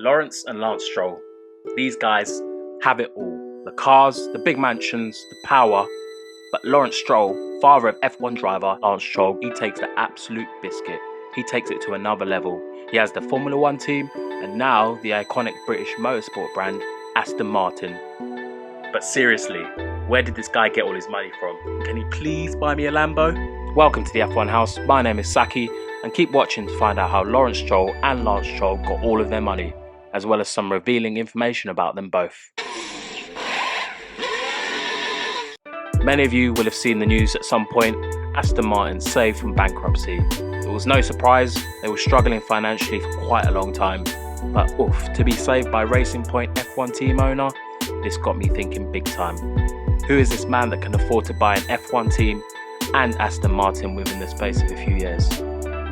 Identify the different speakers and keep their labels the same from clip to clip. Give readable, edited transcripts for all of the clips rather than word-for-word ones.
Speaker 1: Lawrence and Lance Stroll. These guys have it all. The cars, the big mansions, the power. But Lawrence Stroll, father of F1 driver Lance Stroll, he takes the absolute biscuit. He takes it to another level. He has the Formula 1 team and now the iconic British motorsport brand Aston Martin. But seriously, where did this guy get all his money from? Can he please buy me a Lambo? Welcome to the F1 house. My name is Sakki, and keep watching to find out how Lawrence Stroll and Lance Stroll got all of their money, as well as some revealing information about them both. Many of you will have seen the news at some point. Aston Martin saved from bankruptcy. It was no surprise, they were struggling financially for quite a long time. But to be saved by Racing Point F1 team owner, this got me thinking big time. Who is this man that can afford to buy an F1 team and Aston Martin within the space of a few years?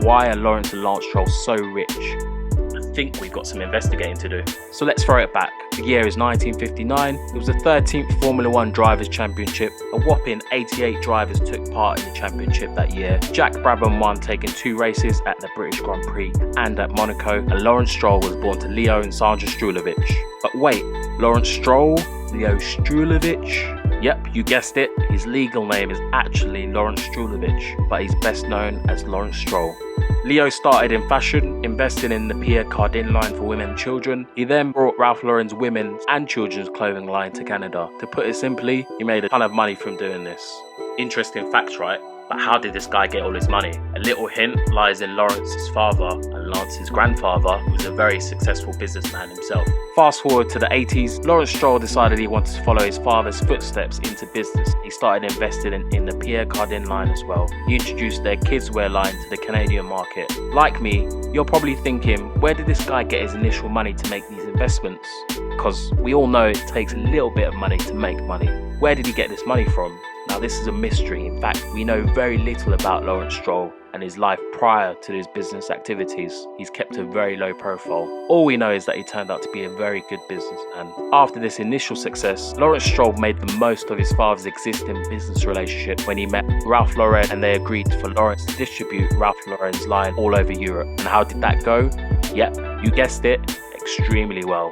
Speaker 1: Why are Lawrence and Lance Stroll so rich? I think we've got some investigating to do. So let's throw it back. The year is 1959. It was the 13th Formula 1 Drivers' Championship. A whopping 88 drivers took part in the championship that year. Jack Brabham won, taking 2 races at the British Grand Prix and at Monaco. And Lawrence Stroll was born to Leo and Sandra Strulovich. But wait, Lawrence Stroll? Leo Strulovich? Yep, you guessed it. His legal name is actually Lawrence Strulovich, but he's best known as Lawrence Stroll. Leo started in fashion, investing in the Pierre Cardin line for women and children. He then brought Ralph Lauren's women's and children's clothing line to Canada. To put it simply, he made a ton of money from doing this. Interesting facts, right? But how did this guy get all his money? A little hint lies in Lawrence's father and Lance's grandfather, who was a very successful businessman himself. Fast forward to the 80s, Lawrence Stroll decided he wanted to follow his father's footsteps into business. He started investing in the Pierre Cardin line as well. He introduced their kids wear line to the Canadian market. Like me, you're probably thinking, where did this guy get his initial money to make these investments? Because we all know it takes a little bit of money to make money. Where did he get this money from? Now this is a mystery. In fact, we know very little about Lawrence Stroll and his life prior to his business activities. He's kept a very low profile. All we know is that he turned out to be a very good businessman. After this initial success, Lawrence Stroll made the most of his father's existing business relationship when he met Ralph Lauren, and they agreed for Lawrence to distribute Ralph Lauren's line all over Europe. And how did that go? Yep, you guessed it, extremely well.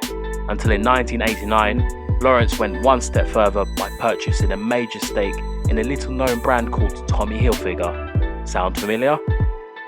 Speaker 1: Until in 1989, Lawrence went one step further by purchasing a major stake in a little known brand called Tommy Hilfiger. Sound familiar?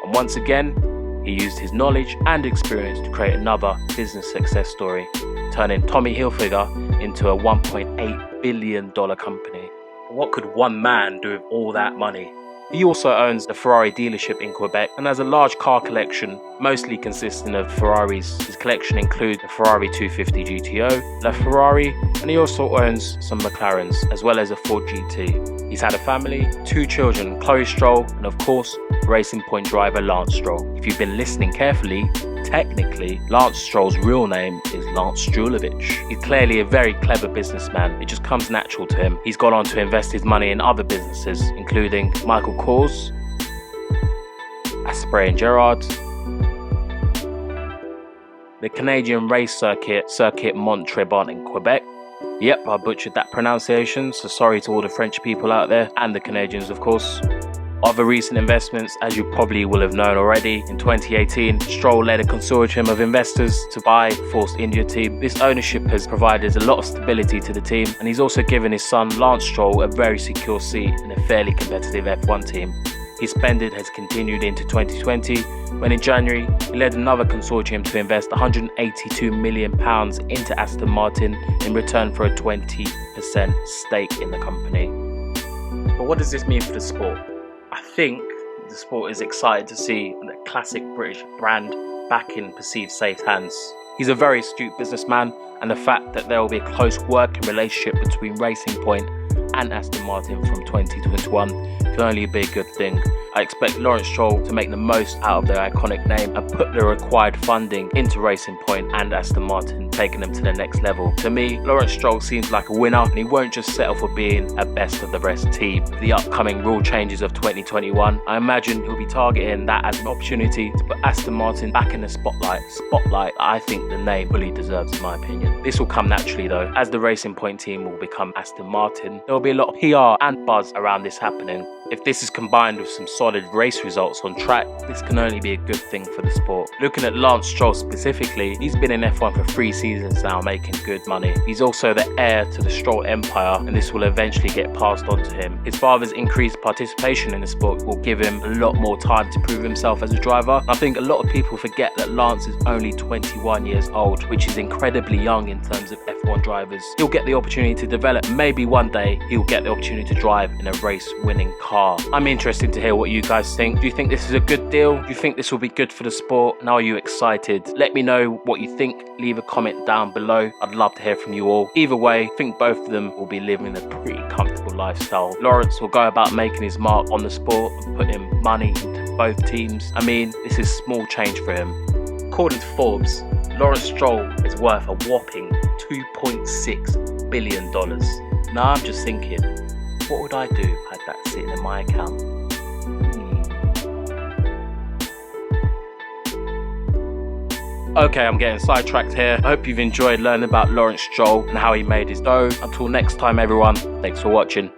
Speaker 1: And once again, he used his knowledge and experience to create another business success story, turning Tommy Hilfiger into a $1.8 billion company. What could one man do with all that money? He also owns a Ferrari dealership in Quebec and has a large car collection, mostly consisting of Ferraris. His collection includes the Ferrari 250 GTO, La Ferrari, and he also owns some McLarens, as well as a Ford GT. He's had a family, 2 children, Chloe Stroll, and of course, Racing Point driver Lance Stroll. If you've been listening carefully, technically, Lance Stroll's real name is Lance Strulovich. He's clearly a very clever businessman. It just comes natural to him. He's gone on to invest his money in other businesses, including Michael Kors, Asprey and Gerard, the Canadian race circuit Mont-Tremblant in Quebec. Yep, I butchered that pronunciation, so sorry to all the French people out there, and the Canadians of course. Other recent investments, as you probably will have known already, in 2018, Stroll led a consortium of investors to buy Force India team. This ownership has provided a lot of stability to the team, and he's also given his son Lance Stroll a very secure seat in a fairly competitive F1 team. His spending has continued into 2020, when in January, he led another consortium to invest £182 million into Aston Martin in return for a 20% stake in the company. But what does this mean for the sport? I think the sport is excited to see the classic British brand back in perceived safe hands. He's a very astute businessman, and the fact that there will be a close working relationship between Racing Point and Aston Martin from 2021 can only be a good thing. I expect Lawrence Stroll to make the most out of their iconic name and put the required funding into Racing Point and Aston Martin, taking them to the next level. To me, Lawrence Stroll seems like a winner, and he won't just settle for being a best of the rest team. With the upcoming rule changes of 2021, I imagine he'll be targeting that as an opportunity to put Aston Martin back in the spotlight I think the name fully deserves, in my opinion. This will come naturally though, as the Racing Point team will become Aston Martin. There will be a lot of PR and buzz around this happening. If this is combined with some solid race results on track, this can only be a good thing for the sport. Looking at Lance Stroll specifically, he's been in F1 for 3 seasons now, making good money. He's also the heir to the Stroll empire, and this will eventually get passed on to him. His father's increased participation in the sport will give him a lot more time to prove himself as a driver. I think a lot of people forget that Lance is only 21 years old, which is incredibly young in terms of F1 drivers. He'll get the opportunity to develop. Maybe one day he'll get the opportunity to drive in a race-winning car. I'm interested to hear what you guys think. Do you think this is a good deal? Do you think this will be good for the sport? And are you excited? Let me know what you think. Leave a comment down below. I'd love to hear from you all. Either way, I think both of them will be living a pretty comfortable lifestyle. Lawrence will go about making his mark on the sport and putting money into both teams. I mean, this is small change for him. According to Forbes, Lawrence Stroll is worth a whopping $2.6 billion. Now I'm just thinking, what would I do if I had that sitting in my account? Okay, I'm getting sidetracked here. I hope you've enjoyed learning about Lawrence Stroll and how he made his dough. Until next time everyone, thanks for watching.